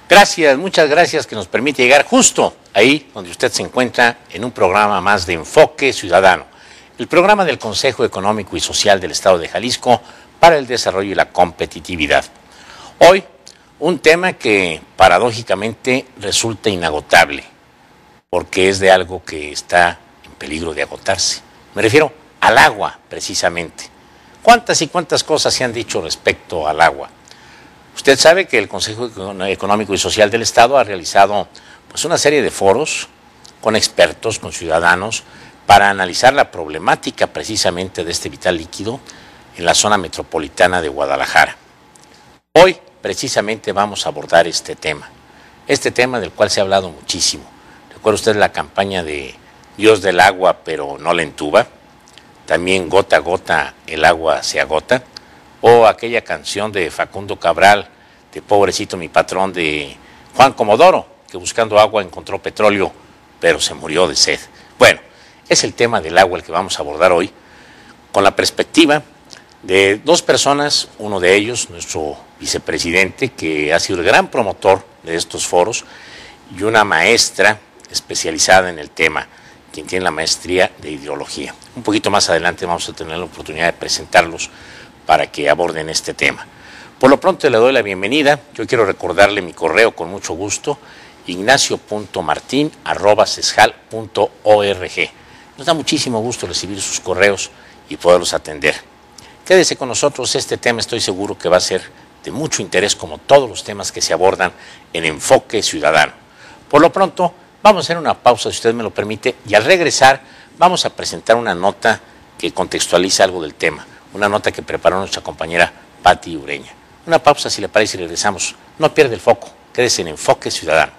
Gracias, muchas gracias que nos permite llegar justo ahí donde usted se encuentra en un programa más de Enfoque Ciudadano, el programa del Consejo Económico y Social del Estado de Jalisco para el desarrollo y la competitividad. Hoy, un tema que paradójicamente resulta inagotable, porque es de algo que está en peligro de agotarse. Me refiero al agua, precisamente. ¿Cuántas y cuántas cosas se han dicho respecto al agua? Usted sabe que el Consejo Económico y Social del Estado ha realizado una serie de foros con expertos, con ciudadanos, para analizar la problemática precisamente de este vital líquido en la zona metropolitana de Guadalajara. Hoy precisamente vamos a abordar este tema del cual se ha hablado muchísimo. ¿Recuerda usted la campaña de Dios del agua pero no la entuba? También gota a gota el agua se agota. O aquella canción de Facundo Cabral, de Pobrecito mi patrón, de Juan Comodoro, que buscando agua encontró petróleo, pero se murió de sed. Bueno, es el tema del agua el que vamos a abordar hoy, con la perspectiva de dos personas, uno de ellos, nuestro vicepresidente, que ha sido el gran promotor de estos foros, y una maestra especializada en el tema, quien tiene la maestría de ideología. Un poquito más adelante vamos a tener la oportunidad de presentarlos para que aborden este tema. Por lo pronto le doy la bienvenida. Yo quiero recordarle mi correo con mucho gusto, ignacio.martin@cesjal.org. Nos da muchísimo gusto recibir sus correos y poderlos atender. Quédese con nosotros, este tema estoy seguro que va a ser de mucho interés, como todos los temas que se abordan en Enfoque Ciudadano. Por lo pronto, vamos a hacer una pausa, si usted me lo permite, y al regresar vamos a presentar una nota que contextualiza algo del tema. Una nota que preparó nuestra compañera Pati Ureña. Una pausa, si le parece, y regresamos. No pierda el foco, quédese en Enfoque Ciudadano.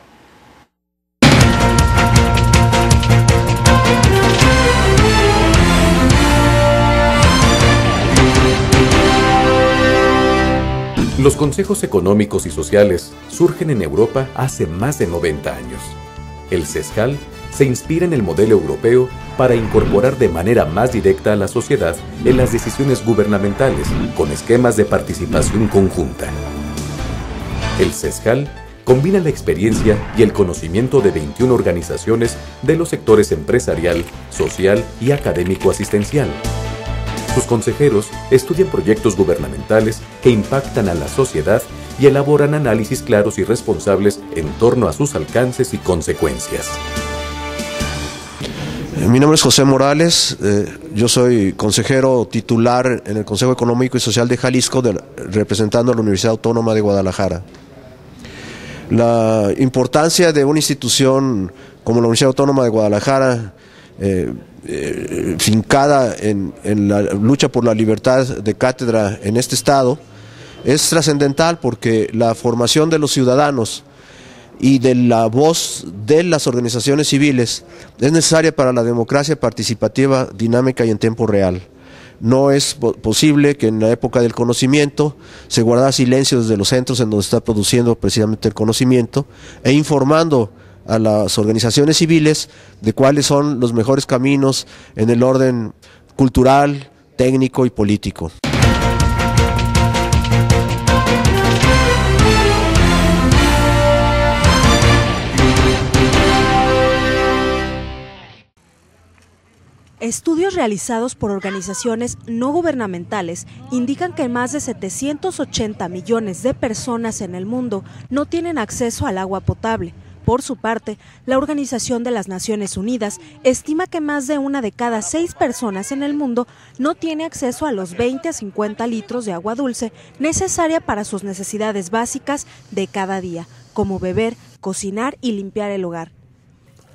Los consejos económicos y sociales surgen en Europa hace más de 90 años. El CESJAL se inspira en el modelo europeo para incorporar de manera más directa a la sociedad en las decisiones gubernamentales, con esquemas de participación conjunta. El CESJAL combina la experiencia y el conocimiento de 21 organizaciones de los sectores empresarial, social y académico-asistencial. Sus consejeros estudian proyectos gubernamentales que impactan a la sociedad y elaboran análisis claros y responsables en torno a sus alcances y consecuencias. Mi nombre es José Morales, yo soy consejero titular en el Consejo Económico y Social de Jalisco, representando a la Universidad Autónoma de Guadalajara. La importancia de una institución como la Universidad Autónoma de Guadalajara, fincada en la lucha por la libertad de cátedra en este estado, es trascendental porque la formación de los ciudadanos y de la voz de las organizaciones civiles es necesaria para la democracia participativa, dinámica y en tiempo real. No es posible que en la época del conocimiento se guarda silencio desde los centros en donde se está produciendo precisamente el conocimiento e informando a las organizaciones civiles de cuáles son los mejores caminos en el orden cultural, técnico y político. Estudios realizados por organizaciones no gubernamentales indican que más de 780 millones de personas en el mundo no tienen acceso al agua potable. Por su parte, la Organización de las Naciones Unidas estima que más de 1 de cada 6 personas en el mundo no tiene acceso a los 20 a 50 litros de agua dulce necesaria para sus necesidades básicas de cada día, como beber, cocinar y limpiar el hogar.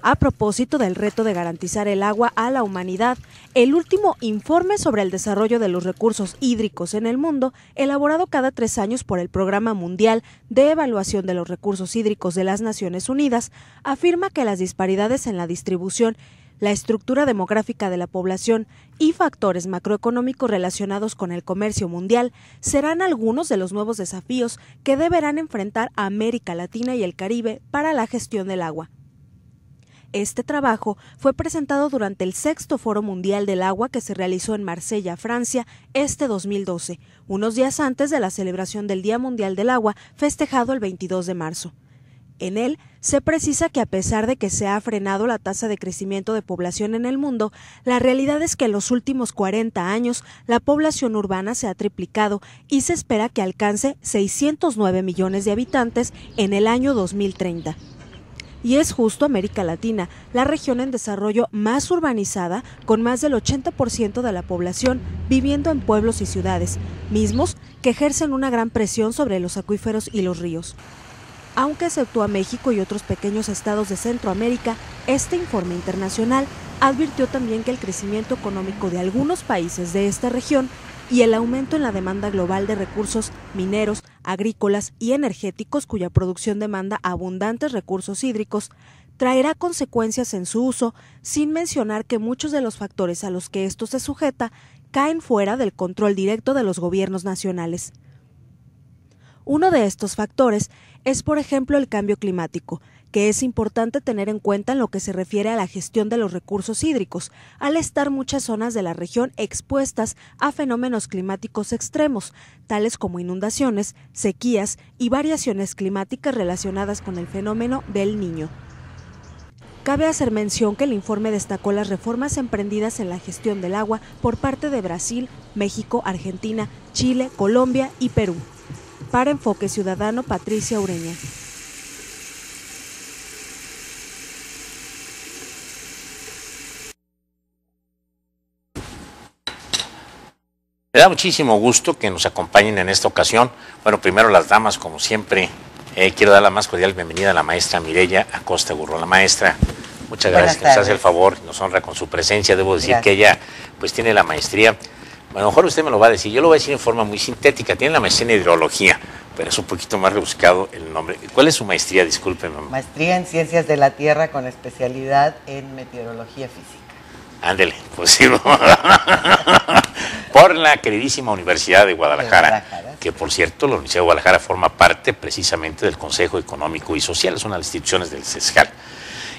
A propósito del reto de garantizar el agua a la humanidad, el último informe sobre el desarrollo de los recursos hídricos en el mundo, elaborado cada 3 años por el Programa Mundial de Evaluación de los Recursos Hídricos de las Naciones Unidas, afirma que las disparidades en la distribución, la estructura demográfica de la población y factores macroeconómicos relacionados con el comercio mundial serán algunos de los nuevos desafíos que deberán enfrentar a América Latina y el Caribe para la gestión del agua. Este trabajo fue presentado durante el 6º Foro Mundial del Agua que se realizó en Marsella, Francia, este 2012, unos días antes de la celebración del Día Mundial del Agua, festejado el 22 de marzo. En él se precisa que a pesar de que se ha frenado la tasa de crecimiento de población en el mundo, la realidad es que en los últimos 40 años la población urbana se ha triplicado y se espera que alcance 609 millones de habitantes en el año 2030. Y es justo América Latina, la región en desarrollo más urbanizada, con más del 80% de la población viviendo en pueblos y ciudades, mismos que ejercen una gran presión sobre los acuíferos y los ríos. Aunque exceptúa México y otros pequeños estados de Centroamérica, este informe internacional advirtió también que el crecimiento económico de algunos países de esta región y el aumento en la demanda global de recursos mineros, agrícolas y energéticos, cuya producción demanda abundantes recursos hídricos, traerá consecuencias en su uso, sin mencionar que muchos de los factores a los que esto se sujeta caen fuera del control directo de los gobiernos nacionales. Uno de estos factores es, por ejemplo, el cambio climático, que es importante tener en cuenta en lo que se refiere a la gestión de los recursos hídricos, al estar muchas zonas de la región expuestas a fenómenos climáticos extremos, tales como inundaciones, sequías y variaciones climáticas relacionadas con el fenómeno del Niño. Cabe hacer mención que el informe destacó las reformas emprendidas en la gestión del agua por parte de Brasil, México, Argentina, Chile, Colombia y Perú. Para Enfoque Ciudadano, Patricia Ureña. Me da muchísimo gusto que nos acompañen en esta ocasión. Bueno, primero las damas, como siempre, quiero dar la más cordial bienvenida a la maestra Mireya Acosta Gurro. La maestra, muchas gracias, que nos hace el favor, nos honra con su presencia. Debo decir que ella pues tiene la maestría. A lo mejor usted me lo va a decir, yo lo voy a decir en forma muy sintética. Tiene la maestría en hidrología, pero es un poquito más rebuscado el nombre. ¿Cuál es su maestría? Discúlpeme. Maestría en Ciencias de la Tierra con especialidad en Meteorología Física. Ándele, pues sí. Por la queridísima Universidad de Guadalajara, que por cierto, la Universidad de Guadalajara forma parte precisamente del Consejo Económico y Social, es una de las instituciones del CESCAL.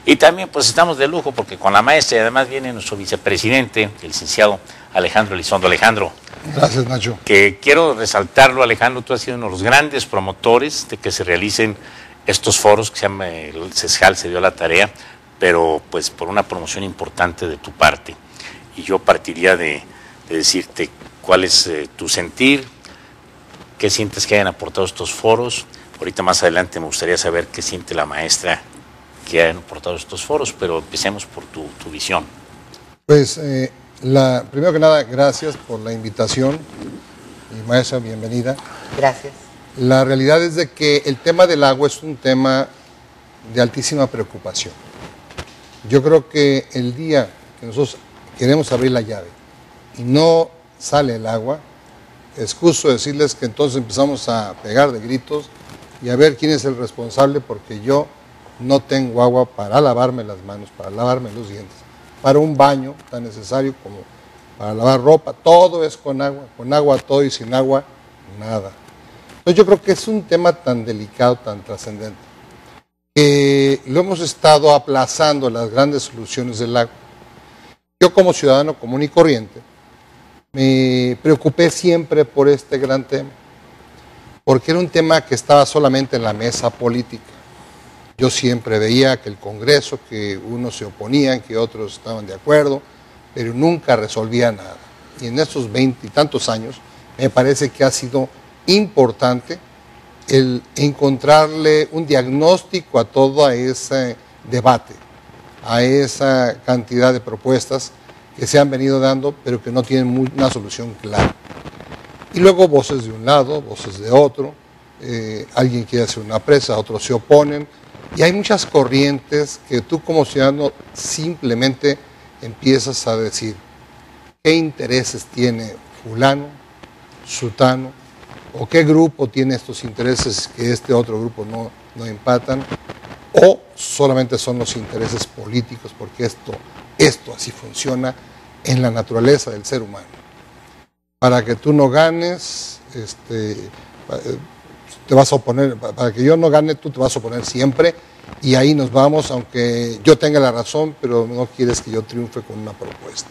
Y también pues estamos de lujo porque con la maestra y además viene nuestro vicepresidente, el licenciado Alejandro Elizondo. Alejandro. Gracias, Nacho. Que quiero resaltarlo, Alejandro, tú has sido uno de los grandes promotores de que se realicen estos foros, que se llama el CESCAL, se dio la tarea, pero pues por una promoción importante de tu parte. Y yo partiría de decirte cuál es tu sentir, qué sientes que hayan aportado estos foros. Ahorita más adelante me gustaría saber qué siente la maestra que hayan aportado estos foros, pero empecemos por tu visión. Pues, primero que nada, gracias por la invitación. Y maestra, bienvenida. Gracias. La realidad es de que el tema del agua es un tema de altísima preocupación. Yo creo que el día que nosotros queremos abrir la llave y no sale el agua, es justo decirles que entonces empezamos a pegar de gritos y a ver quién es el responsable, porque yo no tengo agua para lavarme las manos, para lavarme los dientes, para un baño tan necesario como para lavar ropa. Todo es con agua todo, y sin agua nada. Entonces yo creo que es un tema tan delicado, tan trascendente, que lo hemos estado aplazando, las grandes soluciones del agua. Yo como ciudadano común y corriente me preocupé siempre por este gran tema, porque era un tema que estaba solamente en la mesa política. Yo siempre veía que el Congreso, que unos se oponían, que otros estaban de acuerdo, pero nunca resolvía nada. Y en estos 20 y tantos años me parece que ha sido importante el encontrarle un diagnóstico a todo ese debate, a esa cantidad de propuestas que se han venido dando, pero que no tienen una solución clara. Y luego voces de un lado, voces de otro, alguien quiere hacer una presa, otros se oponen, y hay muchas corrientes que tú como ciudadano simplemente empiezas a decir qué intereses tiene fulano, sutano, o qué grupo tiene estos intereses que este otro grupo no empatan, o solamente son los intereses políticos, porque esto así funciona en la naturaleza del ser humano. Para que tú no ganes, te vas a oponer, para que yo no gane, tú te vas a oponer siempre, y ahí nos vamos, aunque yo tenga la razón, pero no quieres que yo triunfe con una propuesta.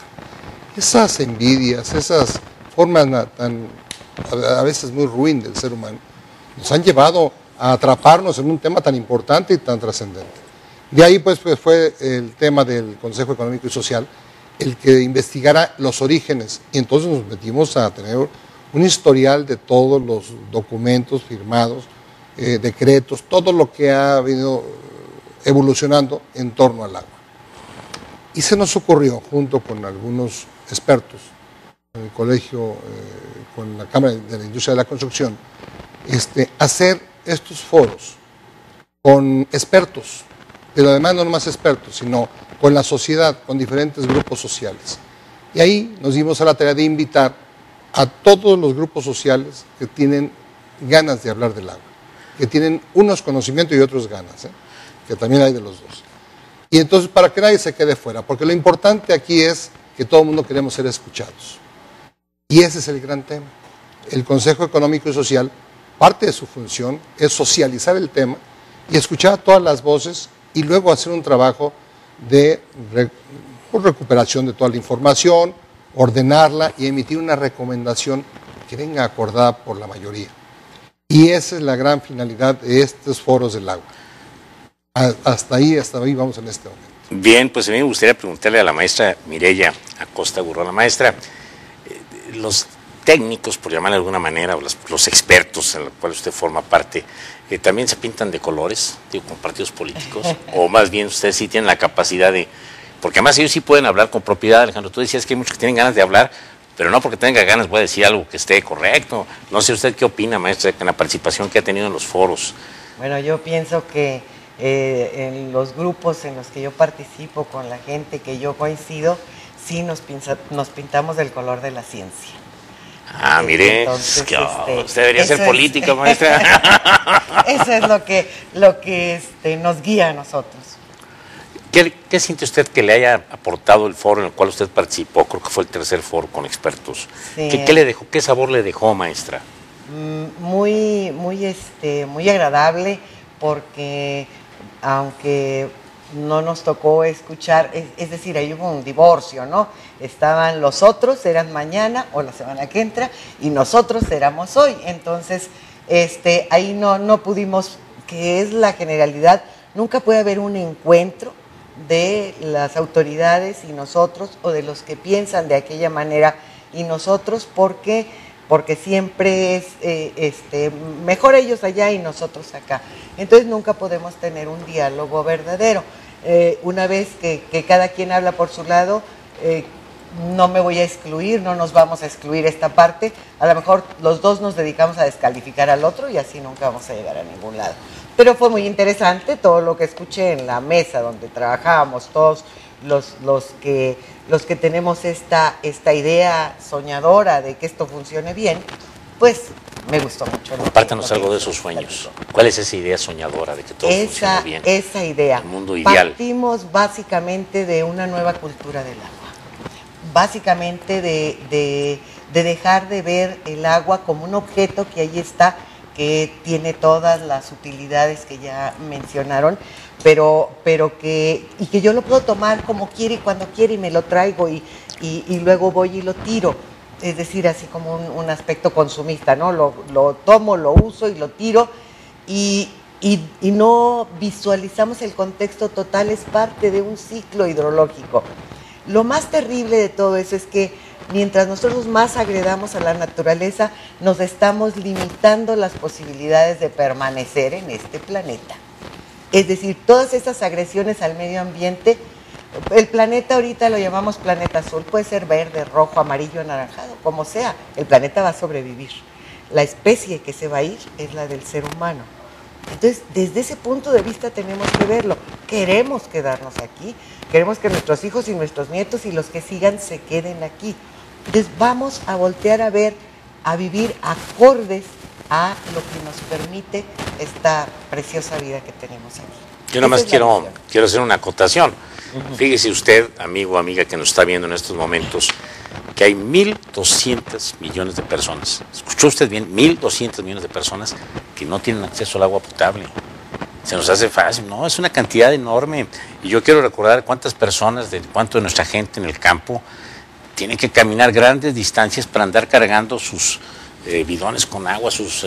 Esas envidias, esas formas tan a veces muy ruin del ser humano, nos han llevado a atraparnos en un tema tan importante y tan trascendente. De ahí pues fue el tema del Consejo Económico y Social, el que investigara los orígenes, y entonces nos metimos a tener un historial de todos los documentos firmados, decretos, todo lo que ha venido evolucionando en torno al agua. Y se nos ocurrió, junto con algunos expertos, en el colegio, con la Cámara de la Industria de la Construcción, hacer estos foros con expertos, pero además no nomás expertos, sino con la sociedad, con diferentes grupos sociales. Y ahí nos dimos a la tarea de invitar a todos los grupos sociales que tienen ganas de hablar del agua, que tienen unos conocimientos y otros ganas, que también hay de los dos. Y entonces, para que nadie se quede fuera, porque lo importante aquí es que todo el mundo queremos ser escuchados. Y ese es el gran tema. El Consejo Económico y Social, parte de su función es socializar el tema y escuchar a todas las voces y luego hacer un trabajo de recuperación de toda la información, ordenarla y emitir una recomendación que venga acordada por la mayoría. Y esa es la gran finalidad de estos foros del agua. Hasta ahí vamos en este momento. Bien, pues a mí me gustaría preguntarle a la maestra Mireya Acosta Gurrola. La maestra, los técnicos, por llamarle de alguna manera, o los expertos en los cuales usted forma parte, también se pintan de colores, digo, con partidos políticos, o más bien ustedes sí tienen la capacidad de, porque además ellos sí pueden hablar con propiedad. Alejandro, tú decías que hay muchos que tienen ganas de hablar, pero no porque tenga ganas voy a decir algo que esté correcto. No sé usted qué opina, maestra, con la participación que ha tenido en los foros. Bueno, yo pienso que en los grupos en los que yo participo, con la gente que yo coincido, sí nos pintamos del color de la ciencia. Ah, mire, entonces, usted debería ser político, maestra. Eso es lo que nos guía a nosotros. ¿Qué siente usted que le haya aportado el foro en el cual usted participó? Creo que fue el tercer foro con expertos. Sí. ¿Qué le dejó? ¿Qué sabor le dejó, maestra? Muy agradable, porque aunque no nos tocó escuchar, es decir, ahí hubo un divorcio, ¿no? Estaban los otros, eran mañana o la semana que entra, y nosotros éramos hoy. Entonces, ahí no pudimos, que es la generalidad, nunca puede haber un encuentro de las autoridades y nosotros, o de los que piensan de aquella manera y nosotros, porque siempre es mejor ellos allá y nosotros acá. Entonces nunca podemos tener un diálogo verdadero. Una vez que cada quien habla por su lado, no me voy a excluir, no nos vamos a excluir esta parte. A lo mejor los dos nos dedicamos a descalificar al otro y así nunca vamos a llegar a ningún lado. Pero fue muy interesante todo lo que escuché en la mesa donde trabajábamos todos los que tenemos esta idea soñadora de que esto funcione bien. Pues me gustó mucho. Compártanos algo de esos sueños. ¿Cuál es esa idea soñadora de que todo funcione bien? Esa idea. El mundo ideal. Partimos básicamente de una nueva cultura del agua. Básicamente de dejar de ver el agua como un objeto que ahí está, que tiene todas las utilidades que ya mencionaron, pero que yo lo puedo tomar como quiere y cuando quiere y me lo traigo y luego voy y lo tiro. Es decir, así como un aspecto consumista, ¿no? Lo tomo, lo uso y lo tiro y no visualizamos el contexto total, es parte de un ciclo hidrológico. Lo más terrible de todo eso es que mientras nosotros más agredamos a la naturaleza, nos estamos limitando las posibilidades de permanecer en este planeta. Es decir, todas esas agresiones al medio ambiente, el planeta ahorita lo llamamos planeta azul, puede ser verde, rojo, amarillo, anaranjado, como sea, el planeta va a sobrevivir. La especie que se va a ir es la del ser humano. Entonces, desde ese punto de vista tenemos que verlo. Queremos quedarnos aquí, queremos que nuestros hijos y nuestros nietos y los que sigan se queden aquí. Entonces, vamos a voltear a ver, a vivir acordes a lo que nos permite esta preciosa vida que tenemos aquí. Yo nada más quiero hacer una acotación. Fíjese usted, amigo o amiga que nos está viendo en estos momentos, que hay 1.200 millones de personas. ¿Escuchó usted bien? 1.200 millones de personas que no tienen acceso al agua potable. Se nos hace fácil, ¿no? Es una cantidad enorme. Y yo quiero recordar cuántas personas, cuánto de nuestra gente en el campo tiene que caminar grandes distancias para andar cargando sus bidones con agua, sus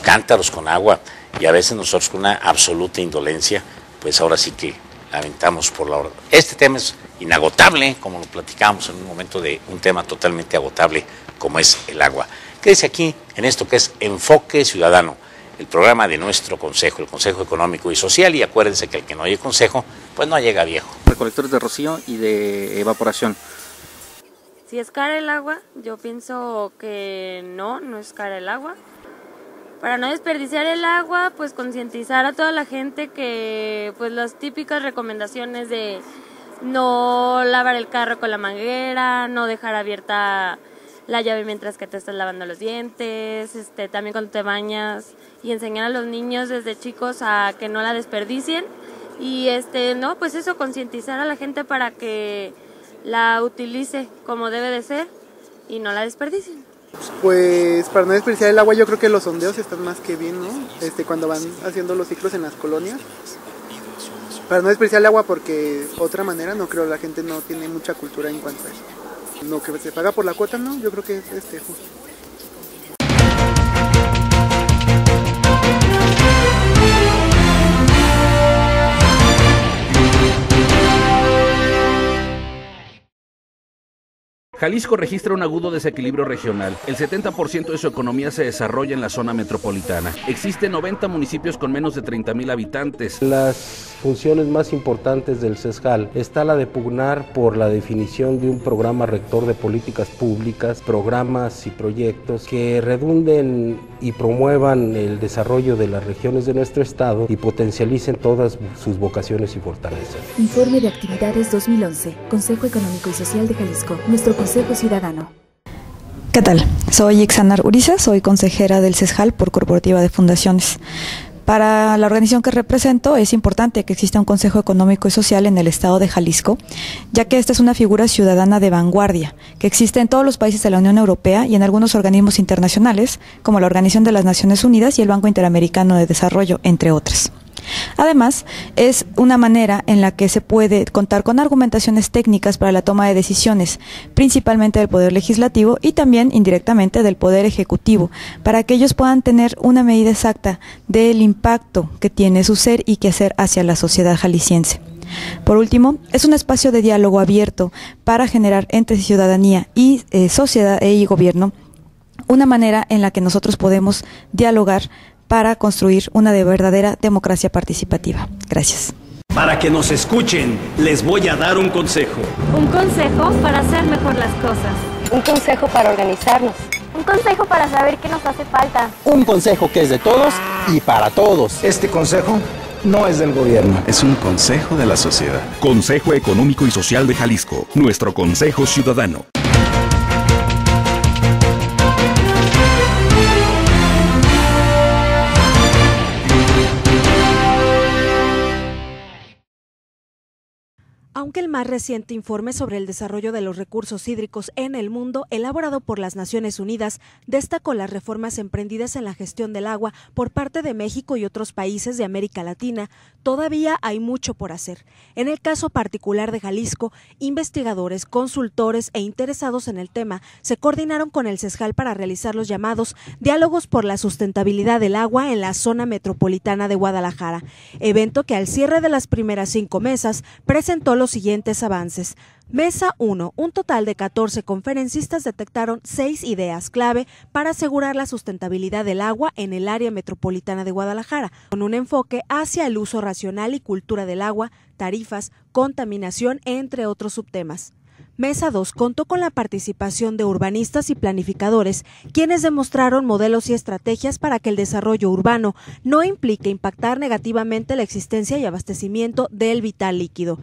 cántaros con agua. y a veces nosotros con una absoluta indolencia, pues ahora sí que lamentamos por la hora. Este tema es inagotable, como lo platicábamos en un momento, de un tema totalmente agotable como es el agua. Quédese aquí en esto que es Enfoque Ciudadano, el programa de nuestro consejo, el Consejo Económico y Social, y acuérdense que el que no oye consejo, pues no llega viejo. Recolectores de rocío y de evaporación. Si es cara el agua, yo pienso que no es cara el agua. Para no desperdiciar el agua, pues concientizar a toda la gente que pues las típicas recomendaciones de no lavar el carro con la manguera, no dejar abierta la llave mientras que te estás lavando los dientes, también cuando te bañas, y enseñar a los niños desde chicos a que no la desperdicien y pues eso, concientizar a la gente para que la utilice como debe de ser y no la desperdicien. Pues para no desperdiciar el agua yo creo que los sondeos están más que bien, ¿no? Cuando van haciendo los ciclos en las colonias. Para no desperdiciar el agua, porque otra manera no creo, la gente no tiene mucha cultura en cuanto a eso. Lo que se paga por la cuota, no, yo creo que es justo. Jalisco registra un agudo desequilibrio regional. El 70% de su economía se desarrolla en la zona metropolitana. Existen 90 municipios con menos de 30,000 habitantes. Las funciones más importantes del CESJAL está la de pugnar por la definición de un programa rector de políticas públicas, programas y proyectos que redunden y promuevan el desarrollo de las regiones de nuestro estado y potencialicen todas sus vocaciones y fortalezas. Informe de actividades 2011, Consejo Económico y Social de Jalisco, nuestro Consejo Ciudadano. ¿Qué tal? Soy Ixanar Uriza, soy consejera del CESJAL por Corporativa de Fundaciones. Para la organización que represento es importante que exista un Consejo Económico y Social en el estado de Jalisco, ya que esta es una figura ciudadana de vanguardia que existe en todos los países de la Unión Europea y en algunos organismos internacionales, como la Organización de las Naciones Unidas y el Banco Interamericano de Desarrollo, entre otras. Además, es una manera en la que se puede contar con argumentaciones técnicas para la toma de decisiones, principalmente del Poder Legislativo y también indirectamente del Poder Ejecutivo, para que ellos puedan tener una medida exacta del impacto que tiene su ser y quehacer hacia la sociedad jalisciense. Por último, es un espacio de diálogo abierto para generar entre ciudadanía y sociedad y gobierno una manera en la que nosotros podemos dialogar para construir una de verdadera democracia participativa. Gracias. Para que nos escuchen, les voy a dar un consejo. Un consejo para hacer mejor las cosas. Un consejo para organizarnos. Un consejo para saber qué nos hace falta. Un consejo que es de todos y para todos. Este consejo no es del gobierno. Es un consejo de la sociedad. Consejo Económico y Social de Jalisco. Nuestro Consejo Ciudadano. Aunque el más reciente informe sobre el desarrollo de los recursos hídricos en el mundo, elaborado por las Naciones Unidas, destacó las reformas emprendidas en la gestión del agua por parte de México y otros países de América Latina, todavía hay mucho por hacer. En el caso particular de Jalisco, investigadores, consultores e interesados en el tema se coordinaron con el CESJAL para realizar los llamados Diálogos por la Sustentabilidad del Agua en la Zona Metropolitana de Guadalajara, evento que al cierre de las primeras 5 mesas presentó los siguientes avances. Mesa 1. Un total de 14 conferencistas detectaron 6 ideas clave para asegurar la sustentabilidad del agua en el área metropolitana de Guadalajara, con un enfoque hacia el uso racional y cultura del agua, tarifas, contaminación, entre otros subtemas. Mesa 2 contó con la participación de urbanistas y planificadores, quienes demostraron modelos y estrategias para que el desarrollo urbano no implique impactar negativamente la existencia y abastecimiento del vital líquido.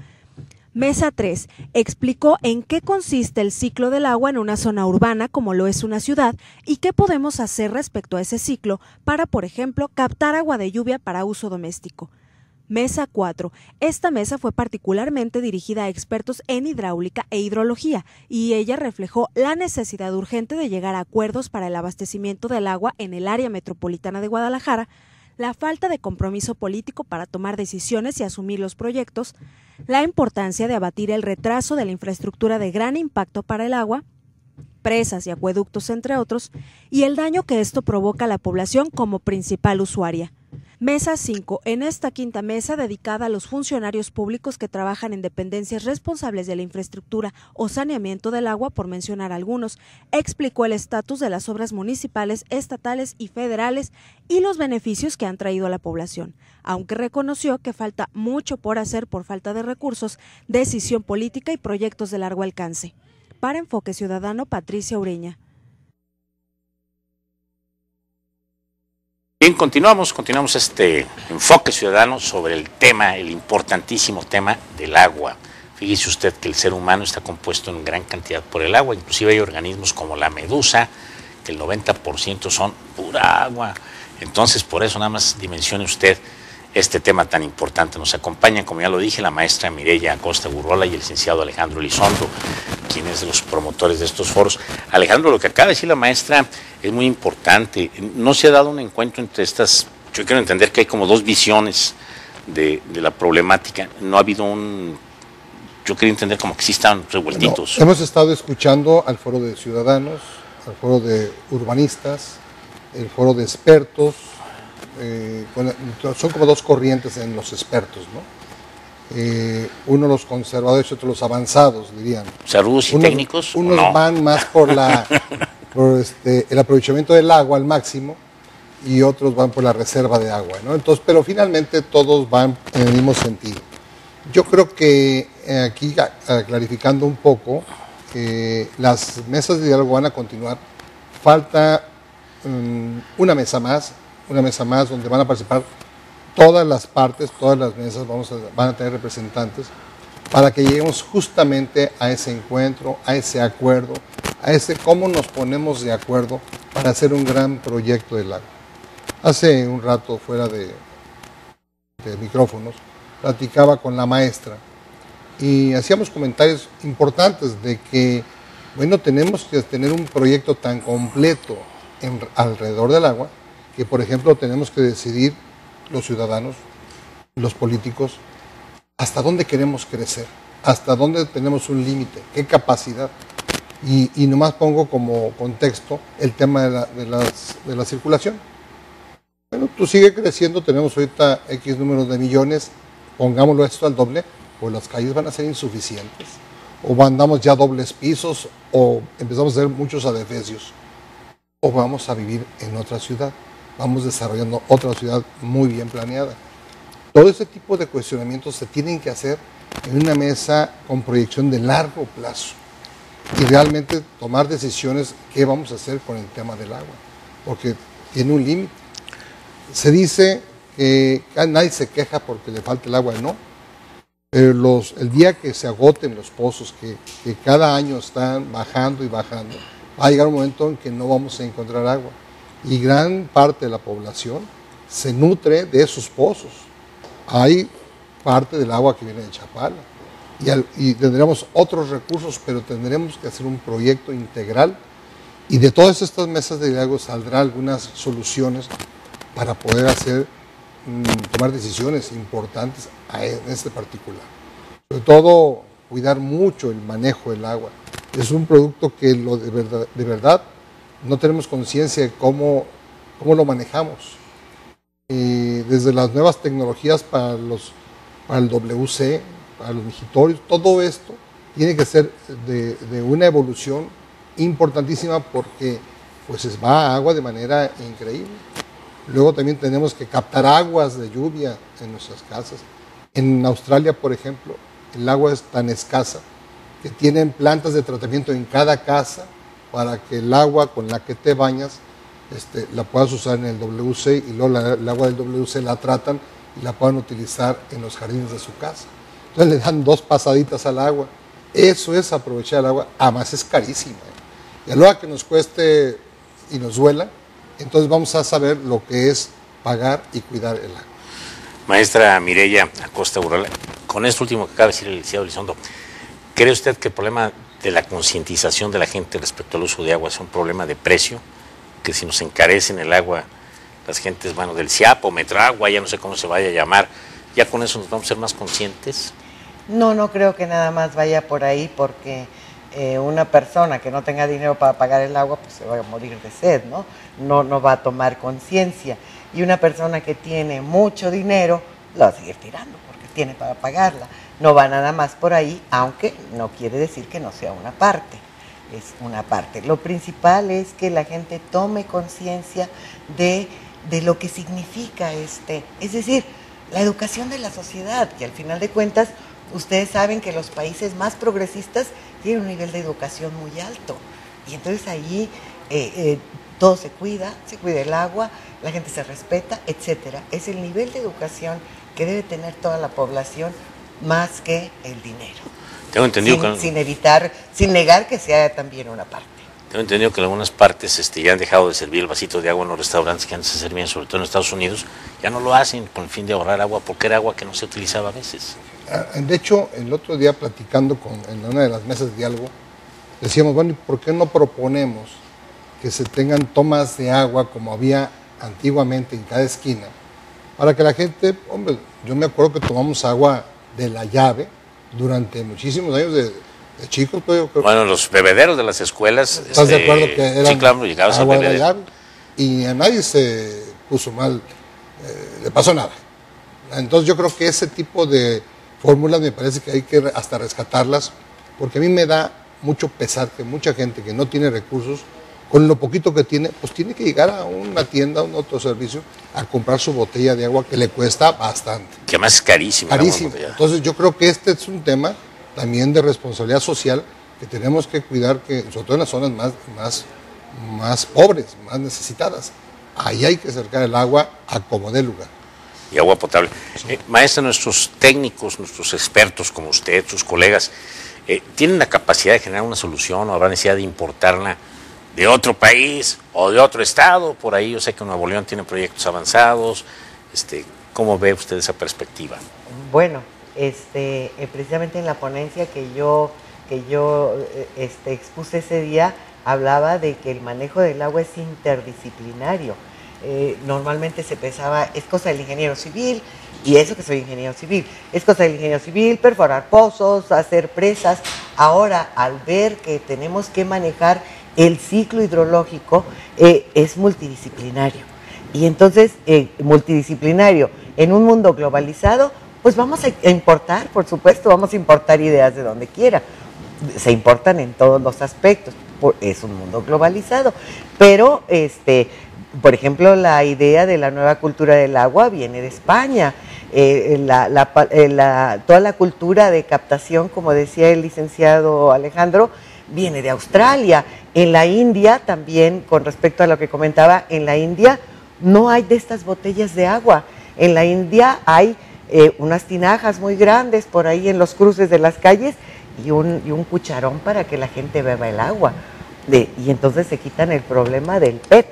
Mesa 3 explicó en qué consiste el ciclo del agua en una zona urbana como lo es una ciudad y qué podemos hacer respecto a ese ciclo para, por ejemplo, captar agua de lluvia para uso doméstico. Mesa 4. Esta mesa fue particularmente dirigida a expertos en hidráulica e hidrología y ella reflejó la necesidad urgente de llegar a acuerdos para el abastecimiento del agua en el área metropolitana de Guadalajara, la falta de compromiso político para tomar decisiones y asumir los proyectos, la importancia de abatir el retraso de la infraestructura de gran impacto para el agua, presas y acueductos entre otros, y el daño que esto provoca a la población como principal usuaria. Mesa 5. En esta quinta mesa, dedicada a los funcionarios públicos que trabajan en dependencias responsables de la infraestructura o saneamiento del agua, por mencionar algunos, explicó el estatus de las obras municipales, estatales y federales y los beneficios que han traído a la población, aunque reconoció que falta mucho por hacer por falta de recursos, decisión política y proyectos de largo alcance. Para Enfoque Ciudadano, Patricia Ureña. Bien, continuamos este enfoque ciudadano sobre el tema, el importantísimo tema del agua. Fíjese usted que el ser humano está compuesto en gran cantidad por el agua, inclusive hay organismos como la medusa, que el 90% son pura agua. Entonces, por eso nada más dimensione usted este tema tan importante. Nos acompañan, como ya lo dije, la maestra Mireya Acosta Gurrola y el licenciado Alejandro Elizondo, quien es de los promotores de estos foros. Alejandro, lo que acaba de decir la maestra es muy importante. No se ha dado un encuentro entre estas, yo quiero entender que hay como dos visiones de la problemática. No ha habido yo quiero entender como que sí están revueltitos. No, hemos estado escuchando al foro de ciudadanos, al foro de urbanistas, el foro de expertos, son como dos corrientes en los expertos, ¿no? Uno los conservadores y otros los avanzados, dirían. ¿Saludos y técnicos? Unos no. Van más por el aprovechamiento del agua al máximo y otros van por la reserva de agua, ¿no? Entonces, pero finalmente todos van en el mismo sentido. Yo creo que aquí, clarificando un poco, las mesas de diálogo van a continuar. Falta una mesa más donde van a participar todas las partes, todas las mesas van a tener representantes para que lleguemos justamente a ese encuentro, a ese acuerdo, a ese cómo nos ponemos de acuerdo para hacer un gran proyecto del agua. Hace un rato, fuera de micrófonos, platicaba con la maestra y hacíamos comentarios importantes de que, bueno, tenemos que tener un proyecto tan completo alrededor del agua que, por ejemplo, tenemos que decidir los ciudadanos, los políticos, hasta dónde queremos crecer, hasta dónde tenemos un límite, qué capacidad. Y nomás pongo como contexto el tema de la circulación. Bueno, tú sigue creciendo, tenemos ahorita X número de millones, pongámoslo esto al doble, pues las calles van a ser insuficientes, o mandamos ya dobles pisos, o empezamos a hacer muchos adefesios, o vamos a vivir en otra ciudad. Vamos desarrollando otra ciudad muy bien planeada. Todo ese tipo de cuestionamientos se tienen que hacer en una mesa con proyección de largo plazo y realmente tomar decisiones qué vamos a hacer con el tema del agua, porque tiene un límite. Se dice que nadie se queja porque le falta el agua, no. Pero el día que se agoten los pozos, que cada año están bajando y bajando, va a llegar un momento en que no vamos a encontrar agua. Y gran parte de la población se nutre de esos pozos. Hay parte del agua que viene de Chapala y tendremos otros recursos, pero tendremos que hacer un proyecto integral y de todas estas mesas de diálogo saldrá algunas soluciones para poder tomar decisiones importantes en este particular. Sobre todo, cuidar mucho el manejo del agua. Es un producto que de verdad no tenemos conciencia de cómo lo manejamos. Desde las nuevas tecnologías para el WC, para los migitorios, todo esto tiene que ser de una evolución importantísima porque pues va agua de manera increíble. Luego también tenemos que captar aguas de lluvia en nuestras casas. En Australia, por ejemplo, el agua es tan escasa que tienen plantas de tratamiento en cada casa para que el agua con la que te bañas la puedas usar en el WC y luego el agua del WC la tratan y la puedan utilizar en los jardines de su casa. Entonces le dan 2 pasaditas al agua. Eso es aprovechar el agua, además es carísima. Y a lo que nos cueste y nos duela, entonces vamos a saber lo que es pagar y cuidar el agua. Maestra Mireya Acosta Gurrola, con esto último que acaba de decir el licenciado Elizondo, ¿cree usted que el problema de la concientización de la gente respecto al uso de agua es un problema de precio? Que si nos encarecen el agua, las gentes, bueno, del CIAP o Metragua, ya no sé cómo se vaya a llamar, ¿ya con eso nos vamos a ser más conscientes? No creo que nada más vaya por ahí, porque una persona que no tenga dinero para pagar el agua, pues se va a morir de sed, ¿no? No va a tomar conciencia. Y una persona que tiene mucho dinero, la va a seguir tirando porque tiene para pagarla. No va nada más por ahí, aunque no quiere decir que no sea una parte. Es una parte. Lo principal es que la gente tome conciencia de lo que significa es decir, la educación de la sociedad, que al final de cuentas, ustedes saben que los países más progresistas tienen un nivel de educación muy alto. Y entonces ahí todo se cuida el agua, la gente se respeta, etcétera. Es el nivel de educación que debe tener toda la población más que el dinero. Tengo entendido sin negar que sea también una parte. Tengo entendido que en algunas partes ya han dejado de servir el vasito de agua en los restaurantes que antes se servían, sobre todo en Estados Unidos. Ya no lo hacen con el fin de ahorrar agua, porque era agua que no se utilizaba a veces. De hecho, el otro día platicando en una de las mesas de diálogo, decíamos, bueno, ¿y por qué no proponemos que se tengan tomas de agua como había antiguamente en cada esquina? Para que la gente, hombre, yo me acuerdo que tomamos agua de la llave durante muchísimos años de chicos. Bueno, los bebederos de las escuelas. ¿Estás de acuerdo que eran sí, claro, llegabas al bebedero? Llave, y a nadie se puso mal, le pasó nada. Entonces yo creo que ese tipo de fórmulas me parece que hay que hasta rescatarlas, porque a mí me da mucho pesar que mucha gente que no tiene recursos, con lo poquito que tiene, pues tiene que llegar a una tienda, a un autoservicio, a comprar su botella de agua que le cuesta bastante. Que además es carísimo. Carísimo. Entonces yo creo que este es un tema también de responsabilidad social que tenemos que cuidar, que sobre todo en las zonas más pobres, más necesitadas. Ahí hay que acercar el agua a como dé lugar. Y agua potable. Maestra, nuestros técnicos, nuestros expertos como usted, sus colegas, ¿tienen la capacidad de generar una solución o habrá necesidad de importarla de otro país o de otro estado? Por ahí yo sé que Nuevo León tiene proyectos avanzados. ¿Cómo ve usted esa perspectiva? Bueno, precisamente en la ponencia que yo expuse ese día, hablaba de que el manejo del agua es interdisciplinario. Normalmente se pensaba, es cosa del ingeniero civil, y eso que soy ingeniero civil, es cosa del ingeniero civil, perforar pozos, hacer presas. Ahora, al ver que tenemos que manejar el ciclo hidrológico, es multidisciplinario. Y entonces, multidisciplinario en un mundo globalizado, pues vamos a importar, por supuesto, vamos a importar ideas de donde quiera. Se importan en todos los aspectos, es un mundo globalizado. Pero, por ejemplo, la idea de la nueva cultura del agua viene de España. Toda la cultura de captación, como decía el licenciado Alejandro, viene de Australia. En la India también, con respecto a lo que comentaba, en la India no hay de estas botellas de agua. En la India hay unas tinajas muy grandes por ahí en los cruces de las calles y un cucharón para que la gente beba el agua. Y entonces se quitan el problema del PET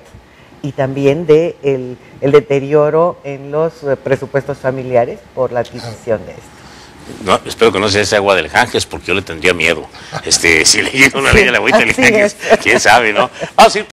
y también el deterioro en los presupuestos familiares por la adquisición de esto. No, espero que no sea ese agua del Ganges, porque yo le tendría miedo. Si le llega una ley de la agüita del Ganges, quién sabe, ¿no? Vamos a ir